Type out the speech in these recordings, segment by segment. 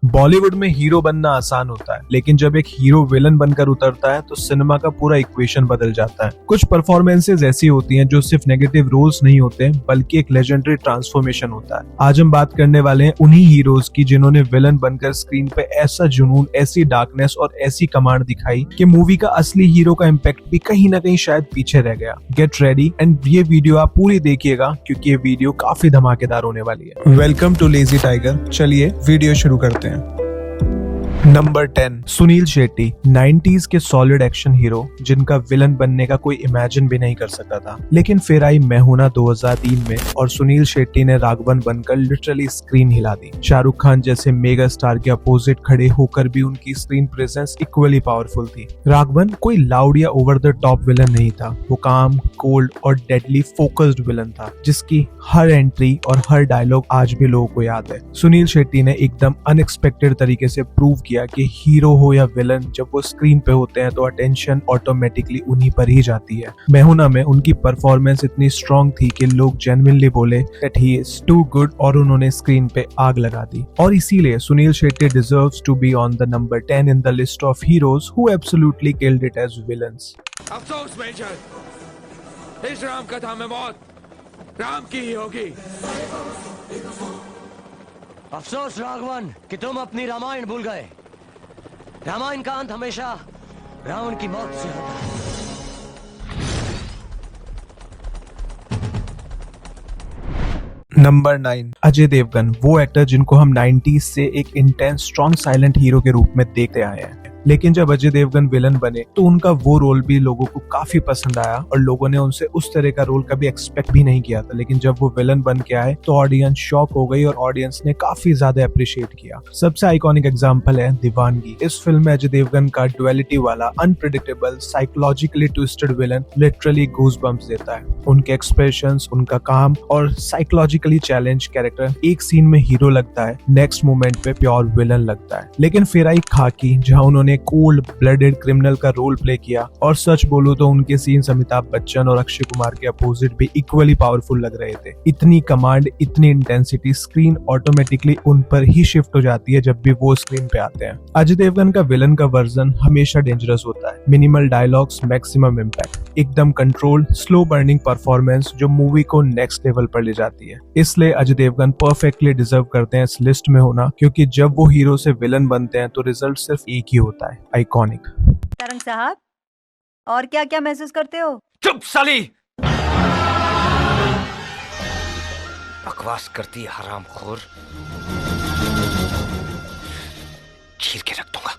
बॉलीवुड में हीरो बनना आसान होता है, लेकिन जब एक हीरो विलन बनकर उतरता है तो सिनेमा का पूरा इक्वेशन बदल जाता है। कुछ परफॉर्मेंसेज ऐसी होती हैं जो सिर्फ नेगेटिव रोल्स नहीं होते बल्कि एक लेजेंडरी ट्रांसफॉर्मेशन होता है। आज हम बात करने वाले हैं उन्हीं हीरोज की जिन्होंने विलन बनकर स्क्रीन पे ऐसा जुनून, ऐसी डार्कनेस और ऐसी कमांड दिखाई कि मूवी का असली हीरो का इम्पैक्ट भी कहीं ना कहीं शायद पीछे रह गया। गेट रेडी एंड ये वीडियो आप पूरी देखिएगा क्योंकि ये वीडियो काफी धमाकेदार होने वाली है। Welcome too lazy tiger. चलिए वीडियो शुरू करते हैं। नंबर 10, सुनील शेट्टी। 90s के सॉलिड एक्शन हीरो जिनका विलन बनने का कोई इमेजिन भी नहीं कर सकता था, लेकिन फिर आई मैं हूं ना 2003 में और सुनील शेट्टी ने राघवन बनकर लिटरली स्क्रीन हिला दी। शाहरुख खान जैसे मेगा स्टार के अपोजिट खड़े होकर भी उनकी स्क्रीन प्रेजेंस इक्वली पावरफुल थी। राघवन कोई लाउड या ओवर द टॉप विलन नहीं था, वो काम, कोल्ड और डेडली फोकस्ड विलन था जिसकी हर एंट्री और हर डायलॉग आज भी लोगों को याद है। सुनील शेट्टी ने एकदम अनएक्सपेक्टेड तरीके से प्रूव किया कि हीरो हो या विलन, जब वो स्क्रीन पे होते हैं तो अटेंशन ऑटोमेटिकली उन्हीं पर ही जाती है। मैं हूं ना में उनकी परफॉर्मेंस इतनी स्ट्रॉन्ग थी कि लोग जेन्युइनली बोले that he is too good और उन्होंने स्क्रीन पे आग लगा दी। और इसीलिए Sunil Shetty deserves to be on the number 10 in the list of heroes who absolutely killed it as villains. अफसोस मेजर, इस राम कथा में मौत राम की ही होगी। अफसोस राघवन कि तुम अपनी रामायण भूल गए। रामायण का अंत हमेशा रावण की मौत से होता है। नंबर 9, अजय देवगन। वो एक्टर जिनको हम 90s से एक इंटेंस स्ट्रॉन्ग साइलेंट हीरो के रूप में देखते आए हैं, लेकिन जब अजय देवगन विलन बने तो उनका वो रोल भी लोगों को काफी पसंद आया और लोगों ने उनसे उस तरह का रोल कभी एक्सपेक्ट भी नहीं किया था। लेकिन जब वो विलन बन के आए तो ऑडियंस शॉक हो गई और ऑडियंस ने काफी ज्यादा अप्रिशिएट किया। सबसे आइकॉनिक एग्जांपल है दीवानगी। इस फिल्म में अजय देवगन का डुअलिटी वाला unpredictable psychologically twisted villain literally goosebumps देता है। उनके एक्सप्रेशंस, उनका काम और साइकोलॉजिकली चैलेंज कैरेक्टर एक सीन में हीरो लगता है, नेक्स्ट मोमेंट पे प्योर विलन लगता है। लेकिन फिर आई खाकी, जहां उन्होंने कोल्ड ब्लडेड क्रिमिनल का रोल प्ले किया और सच बोलूं तो उनके सीन्स अमिताभ बच्चन और अक्षय कुमार के अपोजिट भी इक्वली पावरफुल लग रहे थे। इतनी कमांड, इतनी इंटेंसिटी, स्क्रीन ऑटोमेटिकली उन पर ही शिफ्ट हो जाती है जब भी वो स्क्रीन पे आते हैं। अजय देवगन का विलन का वर्जन हमेशा डेंजरस होता है। मिनिमल डायलॉग्स, मैक्सिमम इम्पैक्ट, एकदम कंट्रोल, स्लो बर्निंग परफॉर्मेंस जो मूवी को नेक्स्ट लेवल पर ले जाती है। इसलिए अजय देवगन परफेक्टली डिजर्व करते हैं इस लिस्ट में होना, क्योंकि जब वो हीरो से विलन बनते हैं तो रिजल्ट सिर्फ एक ही होता है, आइकॉनिक। तरंग साहब, और क्या क्या महसूस करते हो? चुप साली, बकवास करती हरामखोर, चीर के रख दूंगा।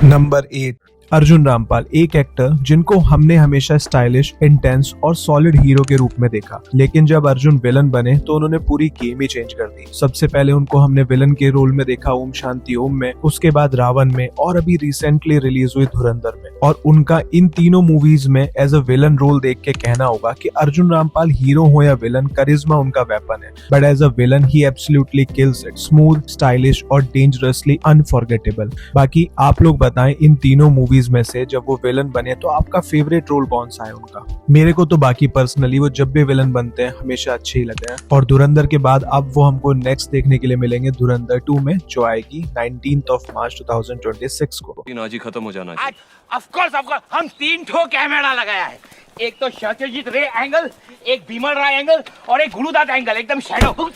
नंबर 8, अर्जुन रामपाल। एक एक्टर जिनको हमने हमेशा स्टाइलिश, इंटेंस और सॉलिड हीरो के रूप में देखा, लेकिन जब अर्जुन विलन बने तो उन्होंने पूरी गेम ही चेंज कर दी। सबसे पहले उनको हमने विलन के रोल में देखा ओम शांति ओम में, उसके बाद रावण में और अभी रिसेंटली रिलीज हुई धुरंधर में। और उनका इन तीनों मूवीज में एज अ विलन रोल देख के कहना होगा कि अर्जुन रामपाल हीरो हो या विलन, करिश्मा उनका वेपन है, but as a villain he absolutely kills it. Smooth, stylish और डेंजरसली अनफॉरगेटेबल। बाकी आप लोग बताएं, इन तीनों मूवीज में से जब वो विलन बने तो आपका फेवरेट रोल कौन सा है उनका? मेरे को तो बाकी पर्सनली वो जब भी विलन बनते हैं हमेशा अच्छे ही लगे हैं। और धुरंधर के बाद अब वो हमको नेक्स्ट देखने के लिए मिलेंगे धुरंधर 2 में, जो आएगी 19 मार्च 2026 को। आज ही खत्म हो जाना है। ऑफ कोर्स हम 3 ठो कैमरा लगाया है। एक तो सत्यजीत रे एंगल, एक बिमल राय एंगल और एक गुरुदास एंगल, एकदम शैडो।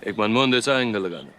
एक मनमोहन देसाई एंगल लगाना,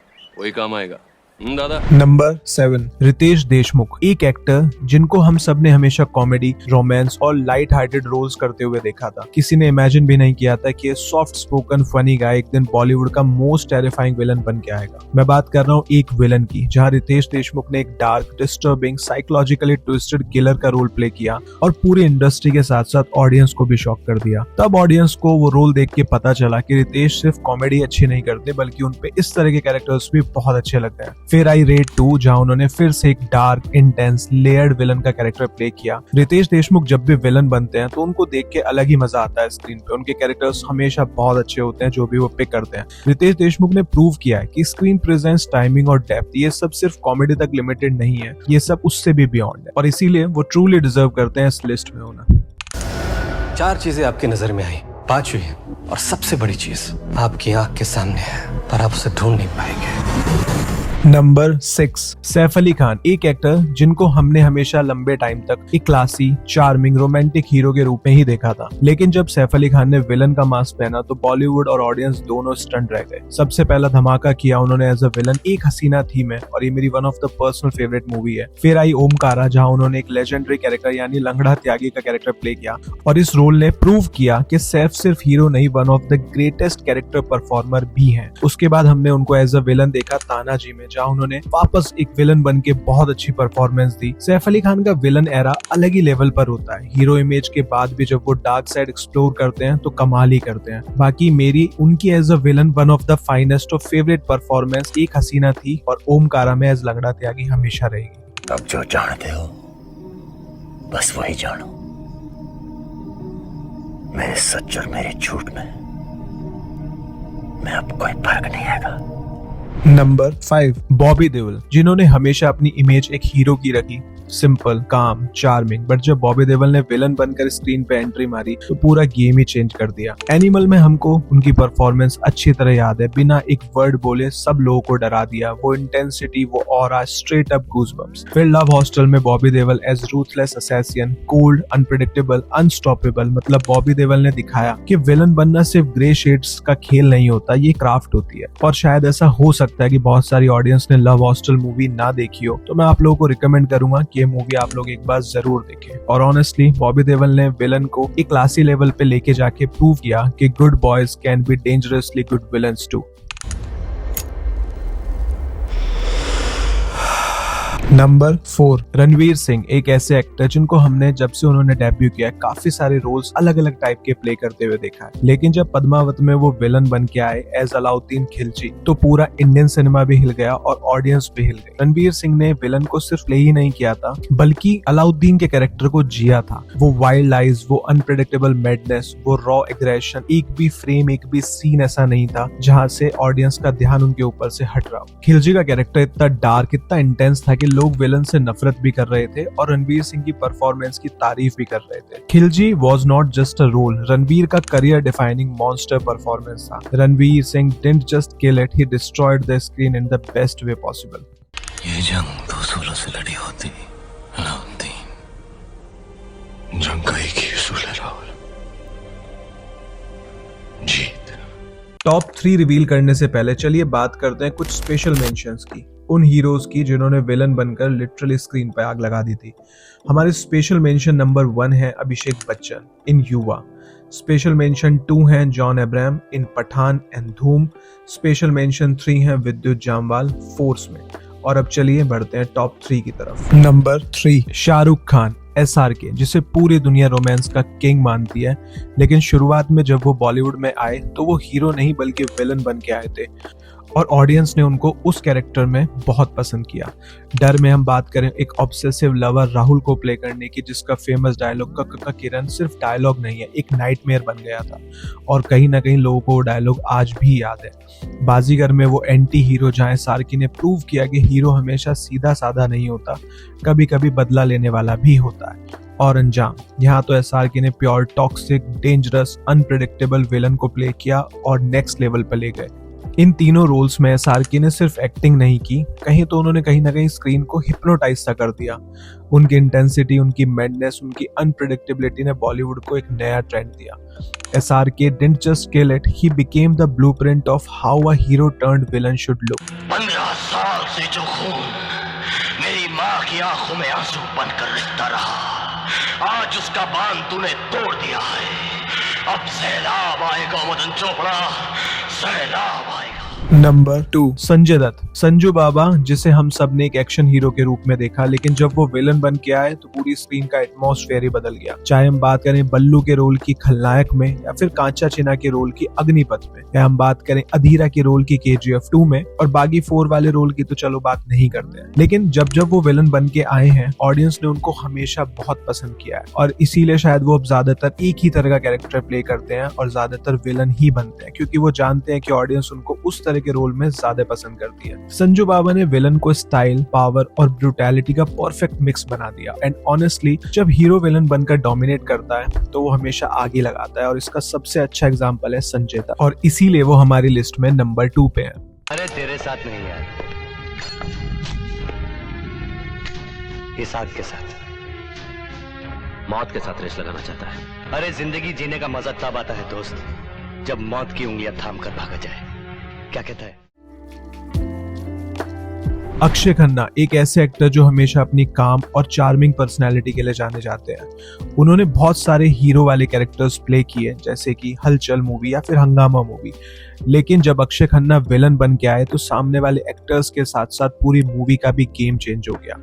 वही काम आएगा। दादा। नंबर 7, रितेश देशमुख। एक एक्टर जिनको हम सब ने हमेशा कॉमेडी, रोमांस और लाइट हार्टेड रोल्स करते हुए देखा था। किसी ने इमेजिन भी नहीं किया था कि सॉफ्ट स्पोकन फनी गाय एक दिन बॉलीवुड का मोस्ट टेरिफाइंग विलन बन के आएगा। मैं बात कर रहा हूँ एक विलन की, जहाँ रितेश देशमुख ने एक dark, disturbing, psychologically twisted killer का रोल प्ले किया और पूरी इंडस्ट्री के साथ साथ ऑडियंस को भी शॉक कर दिया। तब ऑडियंस को वो रोल देख के पता चला कि रितेश सिर्फ कॉमेडी अच्छी नहीं करते बल्कि उनपे इस तरह के कैरेक्टर्स भी बहुत अच्छे लगते हैं। फिर आई रेड 2, जहां उन्होंने फिर से एक डार्क, इंटेंस, लेयर्ड विलन का कैरेक्टर प्ले किया। रितेश देशमुख जब भी विलन बनते हैं तो उनको देख के अलग ही मजा आता है स्क्रीन पे। उनके कैरेक्टर्स हमेशा बहुत अच्छे होते हैं जो भी वो पिक करते हैं। रितेश देशमुख ने प्रूव किया है कि स्क्रीन प्रेजेंस, टाइमिंग और डेप्थ ये सब सिर्फ कॉमेडी तक लिमिटेड नहीं है, ये सब उससे भी बियॉन्ड है और इसीलिए वो ट्रूली डिजर्व करते हैं इस लिस्ट में होना। 4 चीजें आपकी नजर में आई, 5वीं और सबसे बड़ी चीज आपकी आंख के सामने है, पर आप उसे ढूंढ नहीं पाएंगे। नंबर 6, सैफ अली खान, एक एक्टर जिनको हमने हमेशा लंबे टाइम तक एक क्लासी, चार्मिंग, रोमांटिक हीरो के रूप में ही देखा था। लेकिन जब सैफ अली खान ने विलन का मास्क पहना तो बॉलीवुड और ऑडियंस दोनों स्टंट रह गए। सबसे पहला धमाका किया उन्होंने एज अ विलन एक हसीना थी में, और ये मेरी one of the personal favourite movie है। फिर आई ओमकारा, जहां उन्होंने एक लेजेंडरी कैरेक्टर यानी लंगड़ा त्यागी का कैरेक्टर प्ले किया, और इस रोल ने प्रूव किया कि सैफ सिर्फ हीरो नहीं, one of the greatest character performer भी हैं। उसके बाद हमने उनको एज अ विलन देखा तानाजी में, जहां उन्होंने वापस एक विलन बन के बहुत अच्छी परफॉर्मेंस दी। सैफ अली खान का विलन एरा अलग ही लेवल पर होता है। हीरो इमेज के बाद भी जब वो डार्क साइड एक्सप्लोर करते हैं तो कमाल ही करते हैं। बाकी मेरी उनकी as a villain one of the finest और फेवरेट परफॉर्मेंस एक हसीना थी, और ओमकारा में एज लंगड़ा त्यागी हमेशा रहेगी। अब जो जानते हो बस वही जानो। मेरे सच और मेरे झूठ में मैं अब कोई फर्क नहीं आएगा। नंबर 5, बॉबी देओल, जिन्होंने हमेशा अपनी इमेज एक हीरो की रखी, सिंपल, काम, चार्मिंग। बट जब बॉबी देओल ने विलन बनकर स्क्रीन पे एंट्री मारी तो पूरा गेम ही चेंज कर दिया। एनिमल में हमको उनकी परफॉर्मेंस अच्छी तरह याद है। बिना एक वर्ड बोले सब लोगों को डरा दिया। वो इंटेंसिटी, वो ऑरा, स्ट्रेट अप गूज़बम्प्स। फिर लव हॉस्टल में Bobby Deol as ruthless assassin, cold, unpredictable, unstoppable. मतलब बॉबी देओल ने दिखाया कि विलन बनना सिर्फ ग्रे शेड्स का खेल नहीं होता, ये क्राफ्ट होती है। और शायद ऐसा हो सकता है कि बहुत सारी ऑडियंस ने लव हॉस्टल मूवी ना देखी हो, तो मैं आप लोगों को रिकमेंड करूंगा ये मूवी आप लोग एक बार जरूर देखें। और ऑनेस्टली बॉबी देओल ने विलन को एक क्लासी लेवल पे लेके जाके प्रूव किया कि good boys can be dangerously good villains too. Number 4, Ranveer Singh, एक ऐसे एक्टर जिनको हमने जब से उन्होंने डेब्यू किया काफी सारे रोल्स अलग अलग टाइप के प्ले करते हुए देखा है। लेकिन जब पद्मावत में वो विलन बन के आए एज अलाउद्दीन खिलजी तो पूरा इंडियन सिनेमा भी हिल गया और ऑडियंस भी हिल गई। रणवीर सिंह ने विलन को सिर्फ प्ले ही नहीं किया था बल्कि अलाउद्दीन के कैरेक्टर को जिया था। वो वाइल्ड आइज, वो अनप्रेडिक्टेबल मैडनेस, वो रॉ एग्रेशन, एक भी फ्रेम, एक भी सीन ऐसा नहीं था जहाँ से ऑडियंस का ध्यान उनके ऊपर से हट रहा हो। खिलजी का कैरेक्टर इतना डार्क, इतना इंटेंस था कि लोग विलन से नफरत भी कर रहे थे और रणवीर सिंह की परफॉर्मेंस की तारीफ भी कर रहे थे। Khilji was not just a role, Ranveer का करियर डिफाइनिंग मॉन्स्टर परफॉर्मेंस था। Ranveer Singh didn't just kill it, he destroyed the screen in the best way possible. ये जंग दो सूलों से लड़ी होती अलाउद्दीन, जंग का एक ही उसूल है राहुल, जीत। टॉप 3 रिवील करने से पहले चलिए बात करते हैं कुछ स्पेशल मेंशंस की, उन हीरोज की जिन्होंने विलन बनकर लिटरली स्क्रीन पर आग लगा दी थी। हमारे स्पेशल मेंशन नंबर 1 है अभिषेक बच्चन इन युवा। स्पेशल मेंशन 2 है John Abraham in Pathaan and Dhoom. Special mention 3 है विद्युत जामवाल फोर्स में। और अब चलिए बढ़ते हैं टॉप 3 की तरफ। नंबर 3, शाहरुख खान SRK, जिसे पूरी दुनिया रोमांस का किंग मानती है। लेकिन शुरुआत में जब वो बॉलीवुड में आए तो वो हीरो नहीं बल्कि विलन बन के आए थे और ऑडियंस ने उनको उस कैरेक्टर में बहुत पसंद किया। डर में हम बात करें एक ऑब्सेसिव लवर राहुल को प्ले करने की, जिसका फेमस डायलॉग का किरण सिर्फ डायलॉग नहीं है, एक नाइटमेयर बन गया था और कहीं ना कहीं लोगों को वो डायलॉग आज भी याद है। बाजीगर में वो एंटी हीरो जहाँ SRK ने प्रूव किया कि हीरो हमेशा सीधा साधा नहीं होता, कभी कभी बदला लेने वाला भी होता है। और अंजाम, यहाँ तो SRK ने pure toxic, dangerous, unpredictable villain को प्ले किया और नेक्स्ट लेवल पर ले गए। इन तीनों रोल्स में SRK ने सिर्फ एक्टिंग नहीं की, कहीं तो उन्होंने कहीं ना कहीं स्क्रीन को हिप्नोटाइज सा कर दिया। उनकी इंटेंसिटी, उनकी मैडनेस, उनकी अनप्रेडिक्टेबिलिटी ने बॉलीवुड को एक नया ट्रेंड दिया। SRK didn't just kill it, he became the blueprint of how a hero turned villain should look. 15 साल से जो खून मेरी माँ की आंखों में आंसू बनकर रिश्ता रहा, आज उसका बांध तूने तोड़ दिया है। अब सैलाब आएगा मदन चोपड़ा, सैलाब आएगा। नंबर 2, संजय दत्त, संजू बाबा, जिसे हम सब ने एक एक्शन हीरो के रूप में देखा, लेकिन जब वो विलन बन के आए तो पूरी स्क्रीन का एटमॉस्फेयर ही बदल गया। चाहे हम बात करें बल्लू के रोल की खलनायक में, या फिर कांचा चिना के रोल की अग्निपथ में, या हम बात करें अधीरा के रोल की KGF 2 में, और बागी 4 वाले रोल की तो चलो बात नहीं करते हैं। लेकिन जब जब वो विलन बन के आए हैं ऑडियंस ने उनको हमेशा बहुत पसंद किया है और इसीलिए शायद वो अब ज्यादातर एक ही तरह का कैरेक्टर प्ले करते हैं और ज्यादातर विलन ही बनते हैं, क्योंकि वो जानते हैं कि ऑडियंस उनको उस तरह के रोल में ज्यादा पसंद करती है। संजू बाबा ने विलन को स्टाइल, पावर और ब्रूटैलिटी का परफेक्ट मिक्स बना दिया। एंड ऑनेस्टली जब हीरो विलन बनकर डोमिनेट करता है तो वो हमेशा आगे लगाता है और इसका सबसे अच्छा एग्जांपल है संजय दत्त, और इसीलिए वो हमारी लिस्ट में नंबर 2 पे है। अरे तेरे साथ नहीं यार, इस आग के साथ, मौत के साथ रेस लगाना चाहता है। अरे जिंदगी जीने का मजा तब आता है दोस्त, जब मौत की उंगलियां थाम कर भागा जाए। क्या कहता है? अक्षय खन्ना एक ऐसे एक्टर जो हमेशा अपनी काम और चार्मिंग पर्सनैलिटी के लिए जाने जाते हैं। उन्होंने बहुत सारे हीरो वाले कैरेक्टर्स प्ले किए, जैसे कि हलचल मूवी या फिर हंगामा मूवी। लेकिन जब अक्षय खन्ना विलन बन के आए तो सामने वाले एक्टर्स के साथ साथ पूरी मूवी का भी गेम चेंज हो गया।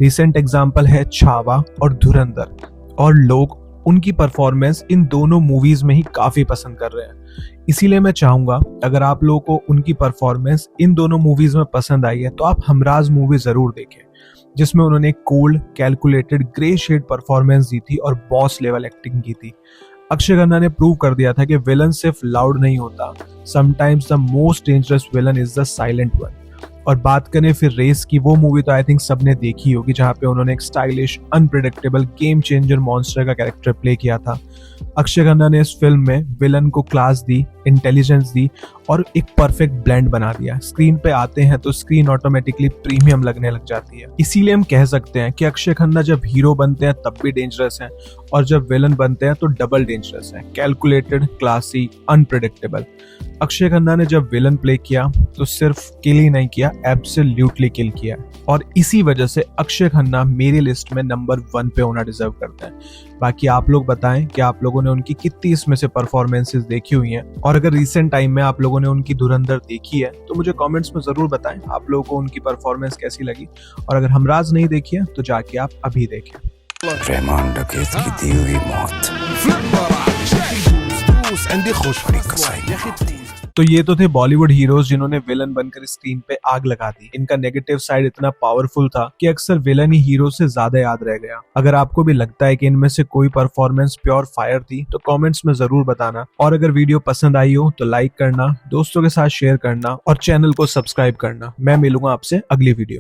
रिसेंट एग्जाम्पल है छावा और धुरंधर, और लोग उनकी परफॉर्मेंस इन दोनों मूवीज में ही काफी पसंद कर रहे हैं। इसीलिए मैं चाहूंगा, अगर आप लोगों को उनकी परफॉर्मेंस इन दोनों मूवीज में पसंद आई है तो आप हमराज मूवी जरूर देखें, जिसमें उन्होंने cold calculated grey shade performance दी थी और बॉस लेवल एक्टिंग की थी। अक्षय खन्ना ने प्रूव कर दिया था कि विलन सिर्फ लाउड नहीं होता, sometimes the most dangerous villain is the silent one. और बात करें फिर रेस की, वो मूवी तो आई थिंक सबने देखी होगी, जहां पे उन्होंने एक stylish unpredictable game changer monster का कैरेक्टर प्ले किया था। अक्षय खन्ना ने इस फिल्म में विलन को क्लास दी, इंटेलिजेंस दी और एक परफेक्ट ब्लेंड बना दिया। स्क्रीन पे आते हैं तो स्क्रीन ऑटोमेटिकली प्रीमियम लगने लग जाती है। इसीलिए हम कह सकते हैं कि अक्षय खन्ना जब हीरो बनते हैं तब भी डेंजरस हैं, और जब विलन बनते हैं तो डबल डेंजरस हैं। Calculated, classy, unpredictable. Akshay Khanna ने जब विलन प्ले किया तो सिर्फ किल ही नहीं किया, एब्सोल्युटली किल किया। और इसी वजह से अक्षय खन्ना मेरी लिस्ट में नंबर 1 पे होना डिजर्व करते हैं। बाकी आप लोग बताएं कि आप लोगों ने उनकी कितनी इसमें से परफॉर्मेंसेस देखी हुई हैं, और अगर रिसेंट टाइम में आप लोगों ने उनकी धुरंधर देखी है तो मुझे कमेंट्स में जरूर बताएं आप लोगों को उनकी परफॉर्मेंस कैसी लगी। और अगर हमराज नहीं देखी है तो जाके आप अभी देखें। रहमान डकैत की दी हुई मौत। तो ये तो थे बॉलीवुड हीरोज जिन्होंने विलन बनकर स्क्रीन पे आग लगा दी। इनका नेगेटिव साइड इतना पावरफुल था कि अक्सर विलन ही हीरो से ज्यादा याद रह गया। अगर आपको भी लगता है कि इनमें से कोई परफॉर्मेंस प्योर फायर थी तो कमेंट्स में जरूर बताना। और अगर वीडियो पसंद आई हो तो लाइक करना, दोस्तों के साथ शेयर करना और चैनल को सब्सक्राइब करना। मैं मिलूंगा आपसे अगली वीडियो।